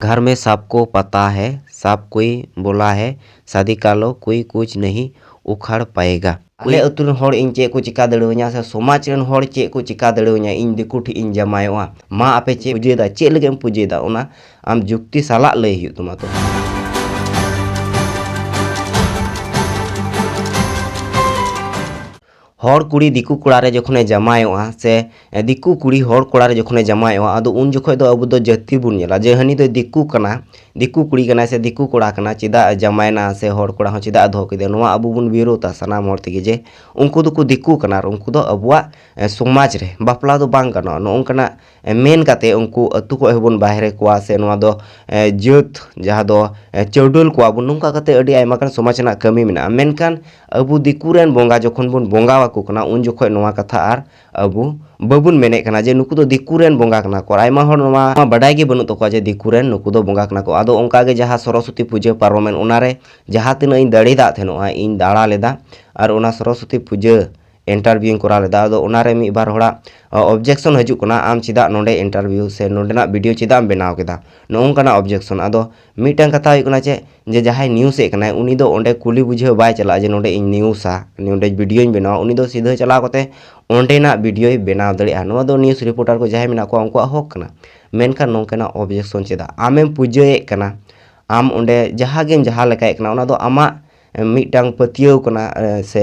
घर में सबको पता है, सब कोई बोला है, शादी कर लो, कोई कुछ नहीं उखड़ पाएगा। आले अतु रेन हर इन चेक को चिका दड़ेव냐 से समाज रेन हर चेक को चिका दड़ेव냐 इन दिकु ठी इन जमायोआ मा आपे चे पुजेदा चेक लगे पुजेदा ओना आम जुक्ति साला लय हुयु तुमा तो हर कुड़ी दिकु कोड़ा रे जखने जमायोआ से दिकु कुड़ी हर कोड़ा रे जखने जमायोआ आदो उन जखय दो अबु दो जाति बुन नेला जे हनी दो दिकु कना दिकु कुड़ी कना से दिकु कोड़ा कना चिदा जमायना से हर कोड़ा हो चिदा धो केदे नोआ अबु बुन विरोधा सनाम हर तिगे जे उनको दो दिकु कना उनको दो अबुआ समाज रे बापला दो बांग कना नोंकना मेन काते उनको अतु को हेबन बाहरे कोआ से नोआ दो जत जहा दो चौडल कोआ बुन नोंका काते अडी आयमा कान समाज ना कमी मेना मेनकान अबु दिकु रेन बोंगा जखन बुन बोंगा कुकना उन जोखय नोआ कथा आर अबु बाबुन मेने कना जे नुकु दो दिकु रेन बोंगा कना को आयमा हर नोआ बाडाय गे बनु तको जे दिकु रेन नुकु दो बोंगा कना को आदो ओंका गे जहा सरस्वती पूजा पारमेन ओनारे जहा तिना इन दाड़ी दा थेनोआ इन दाड़ा लेदा आर ओना सरस्वती पूजा इंटरव्यू करा लेदा आदो ओनारे मी बार होड़ा ऑब्जेक्शन हजुक कना आम चिदा नोंडे इंटरव्यू से नोंडेना वीडियो चिदा बनाव केदा नोंकना ऑब्जेक्शन आदो मीटन कथा हुई कना जे जहाय न्यूज़ ए कना उनी दो ओंडे कुली बुझे बाय चला जे नोंडे इन न्यूज़ा नोंडे वीडियो इन बनाव उनी दो सीधा चला कते ओंडेना वीडियो बनाव दड़िया नोआ दो न्यूज़ रिपोर्टर को जहाय मेना को उनको हक कना मेनखान नोंकना ऑब्जेक्शन चिदा आमेम पूजे कना आम ओंडे जहा गेम जहा लेकाय कना ओना दो आमा मिटांग पतियो कना से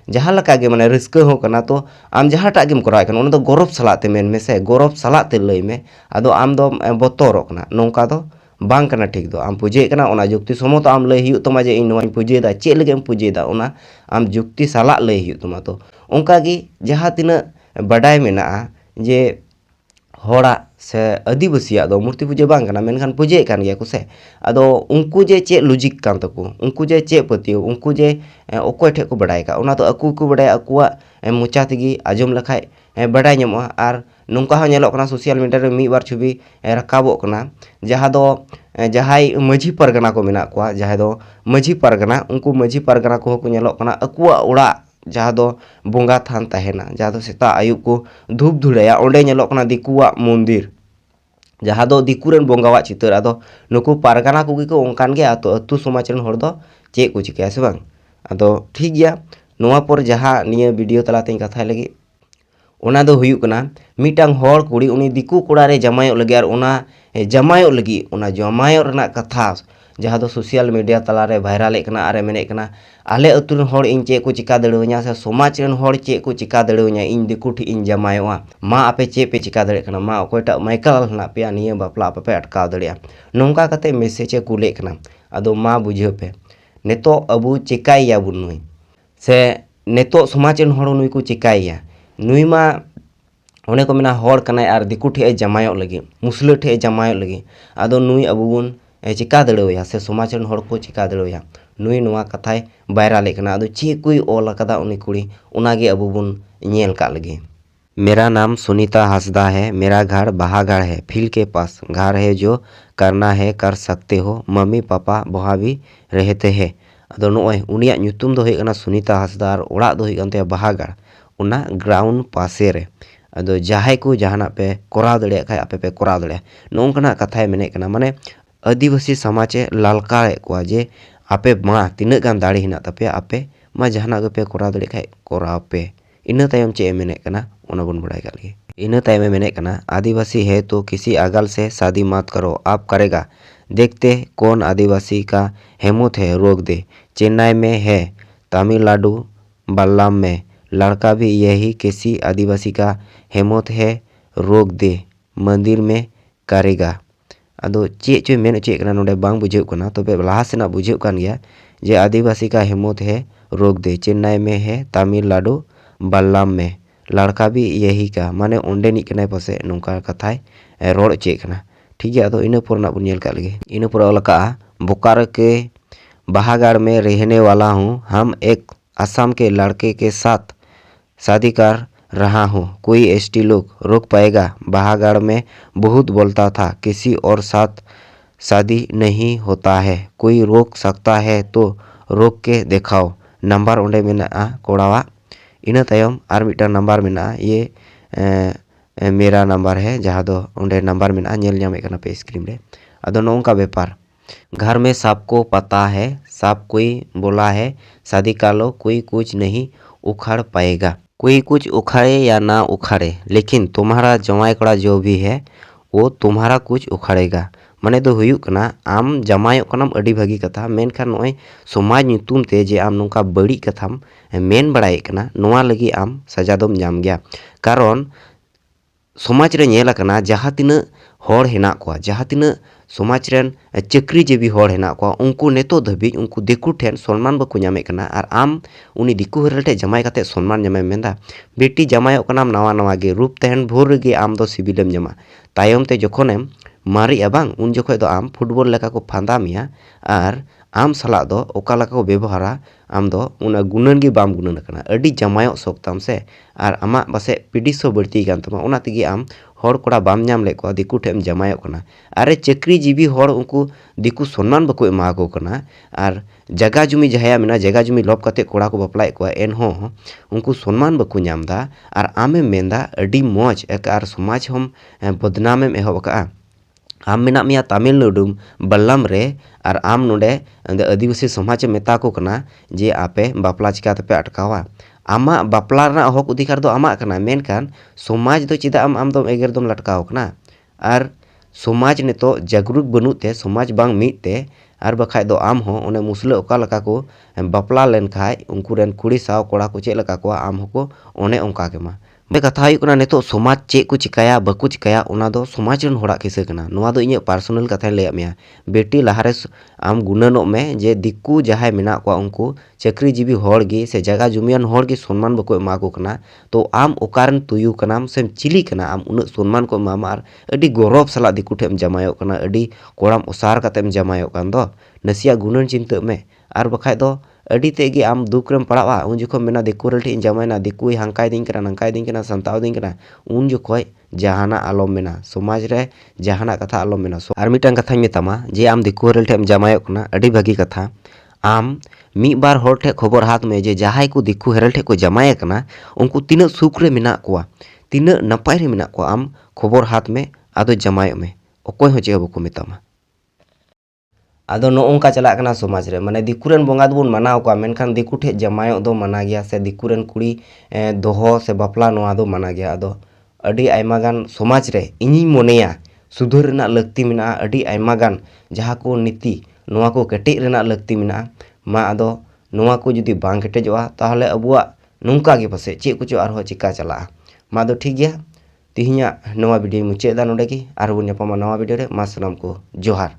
जहा लका गे माने रिस्क हो कना तो आम जहाटा गेम कराय कना ओना दो गौरव सलाते मेन में से गौरव सलाते लय में आदो आम दो बतोर कना नोंका दो बांग कना ठीक दो आम पूजे कना ओना जुक्ति समत आम लय हियु तमा जे इन नोआ पूजेदा चे लगे पूजेदा ओना आम जुक्ति सला लय हियु तमा तो ओंका गी जहा तिना बडाय मेना जे होड़ा से आदिवासिया दो मूर्ति पूजा बांग कना मेनखान पूजे कान गया कुसे आदो उनको जे चे लॉजिक कान तको उनको जे चे पतियो उनको जे ओकोय ठे को बडाय का ओना तो अकु को बडाय अकुआ मुचा तेगी आजम लखाय बडाय ᱧᱟᱢᱚᱜᱼᱟ आर नोंका हो ñᱮᱞᱚᱜ कना सोशल मीडिया रे मी बार छवि राकाबोग कना जहा दो जहाय माझी परगना को मेना कोआ जहाय दो माझी परगना उनको माझी परगना को ñेलᱚᱜ कना अकुआ ओड़ा जहा दो बोंगा थान तहेना जहा दो सेता आयुब को धूप धुड़ाया ओंडे ñेलᱚᱜ कना दिकुआ मंदिर जहा दो दिकुरेन बोंगावा चितर आदो नुकु पारगाना को को ओंकान गे आतो अतु समाज रेन हर दो चे को चिकाया से बांग आदो ठीक गया नोआ पर जहा निया वीडियो तलाते कथा लगी ओना दो हुयु कना मिटांग हर कुड़ी उनी दिकु कोड़ा रे जमायो लगी आर ओना जमायो लगी ओना जमायो रना कथा जहा दो सोशल मीडिया तलारे वायरल कना आरे मेने कना आले अतु रेन हर इन चे को चिका दड़ेव냐 से समाज रेन हर चे को चिका दड़ेव냐 इन दिकु ठी इन जमायोआ मा आपे चे पे चिका दड़े कना मा ओकोयटा माइकल ना पे निया बापला पे अटकाव दड़िया नोंका कते मैसेज ए कुले कना आदो मा बुझे पे नेतो अबु चिकाइया बुन नुई से नेतो समाज रेन हर नुई को चिकाइया नुई मा ओने को मेना हर कनाय आर दिकु ठी जमायो लगी मुसले ठी जमायो लगी आदो नुई अबु बुन चिका दड़ेवया से समाज रेन हर को चिका दड़ेवया नुई नोआ कथाय वायरल कना आदो चे कोई ओल कदा उनी कुड़ी उनागे अबु बुन ñेल का लगी। मेरा नाम सुनीता हंसदा है, मेरा घर बहागढ़ है, फील्ड के पास घर है, जो करना है कर सकते हो, मम्मी पापा बहा भी रहते हैं। अदो नोय उनिया ᱧᱩᱛᱩᱢ दो हुई कना सुनीता हंसदा और ओड़ा दो हुई कनते बहागढ़ उना ग्राउंड पासे रे अदो जहाय को जहाना पे कोराव दड़े खाय आपे पे कोराव दड़े नोंकना कथाय मेने कना माने आदिवासी समाजे लालका को जे आपे मा तिना गान दाड़ी हिना तपे आपे मा जहाना पे कोराव दड़े खाय कोराव पे इना तायम चे मेने कना ओना बन बड़ाय गली इना तायम मेने कना आदिवासी है तो किसी अगल से शादी मत करो, आप करेगा देखते कौन आदिवासी का हेमंत है रोक दे, चेन्नई में है, तमिलनाडु बल्लाम में लड़का भी यही किसी आदिवासी का हेमंत है रोक दे, मंदिर में करेगा। अदो चे चो मेन चे कना नोडे बांग बुझे कना तबे लाहा सेना बुझे कान गया जे आदिवासी का हेमंत है रोक दे, चेन्नई में है, तमिलनाडु बल्लाम में लड़का भी यही का माने ओंडे निक कना पसे नोंका कथाय रोड चे कना ठीक है। अदो इन पर ना बुनियल का लगे इन पर अलका बोकारो के बहागढ़ में रहने वाला हूँ, हम एक असम के लड़के के साथ शादी कर रहा हूँ, कोई एसटी लोग रोक पाएगा, बहागढ़ में बहुत बोलता था किसी और साथ शादी नहीं होता है, कोई रोक सकता है तो रोक के दिखाओ, नंबर ओंडे मेना कोड़ावा इना तायम आर मिटा नंबर मेना ये मेरा नंबर है जहाँ दो ओंडे नंबर मेना ñेल ñame कना पे स्क्रीन रे अदो नोंका बेपार घर में सबको पता है, सब कोई बोला है शादी कर लो, कोई कुछ नहीं उखाड़ पाएगा। कोई कुछ उखाड़े या ना उखाड़े, लेकिन तुम्हारा जमाई कड़ा जो भी है वो तुम्हारा कुछ उखाड़ेगा। माने दो हुयुक कना आम जमाई कनाम अड़ी भागी कथा, मेनखान नोय समाज ᱧᱩᱛᱩᱢ ते जे आम नोंका बड़ी कथाम मेन बड़ाई कना, नोआ लगी आम सजा दोम ᱧᱟᱢ गया। कारण समाज रे ñᱮᱞ आकना जहाँ तिना हर हेना कोआ, जहाँ तिना समाज रेन चाकरीजीवी हर हेना कोआ, उनको नेतो धाबी उनको दिकू ठेन सम्मान बाको ñामे कना। और आम उनी दिकू हरल ठे जमाई काते सम्मान ñामे मेंदा बेटी जमाई कनाम नवा नवा गे रूप तहन भोर गे आम दो सिबिलेम ñामा। तायम ते जखोनेम मारी बांग उन जखोय दो आम फुटबॉल लेका को फांदा मिया और आम सला दो ओका लेका को व्यवहारा आम दो उना गुणन गे बाम गुणन कना। अडी जमायो सोकताम से और आमा बसे पीडिसो बढ़ती गान तमा उना तिगी आम हर कोड़ा बाम ñाम ले को दिकू ठेम जमायो कना। अरे चाकरीजीवी हर उनको दिकू सम्मान बाको एमा को कना। और जगह जुमी जहाया मेना जगह जुमी लब काते कोड़ा को बपलाय को एन हो उनको सम्मान बाको ñामदा। और आमे मेंदा अडी मौज और समाज हम बदनामेम एहब का। आम मेना मिया तमिलनाडु बल्लम रे और आम नोडे आदिवासी समाज मेता को कना जे आपे बापला चिकाते अटकावा। आमा बापला रना हक अधिकार दो आमा कना, मेनखान समाज दो चिदा आम दो एगेर दम लटकाव कना। और समाज ने तो जागरूक बनुते समाज बांग मीते और बखाय दो आम हो उन्हें मुसले ओका लका को बापला लेन खाय उनको रेन कुड़ी साव कोड़ा को चेक लका को आम होको ओने ओंका के मा बे कथा हुई कना। नितो समाज चेक को चिकाया बाको चिकाया ओना दो समाज रन होड़ा किसे कना। नोआ दो इᱧ पर्सनल कथा ले मिया बेटी लहारे आम गुणनो में जे दिक्कू जहाय मेना को उनको चाकरीजीवी हर गे से जगह जुमियान हर गे सम्मान बाको एमा को कना। तो आम ओकारन तुयु कनाम से चिली कना आम उन सम्मान को एमा और अडी गौरव सला दिक्कू ठेम जमायो कना, अडी कोड़ाम ओसार कातेम जमायो कान दो नसिया गुणन चिंता में। और बखाय दो अड़ी तेगी आम दुखरेम पड़ावा उन जखो मेना दिक्कू रल ठेन जमायना दिक्कू हांकाय दिन कना नंकाय दिन कना संताव दिन कना उन जखो जहाना आलम मेना समाज रे जहाना कथा आलम मेना। और मिटांग कथा मेतामा जे आम दिक्कू हरल ठेम जमायो कना अड़ी भागी कथा। आम मी बार हर ठे खबर हाथ में जे जहाय को दिक्कू हरल ठे को जमाय कना उनको तीना सुख रे मेना कोआ, तीना नपाय रे मेना कोआ आम खबर हाथ में आदो जमाय में अकोय हो चे बाको मेतामा। आदो नोंका चला कना समाज रे माने दिकुरेन बोंगा दोबन मानाव को, मेनखान दिकू ठे जमायो दो माना गया से दिकुरेन कुड़ी दोहो से बापला नोआ दो माना गया। आदो अडी आयमा गान समाज रे इᱧिᱧ मोनेया सुधर रेना लगती मेना, अडी आयमा गान जहाँ को नीति नोआ को केटेज रेना लगती मेना। मा आदो नोआ को जुदी बांग केटेजोआ ताहले अबुआ नोंका गे पासे चेक कुछ आरो चिका चला। मा दो ठीक गया तिहिया नोआ वीडियो मुचादा नोडे की आरो बन नवा वीडियो रे मा सलाम को जोहार।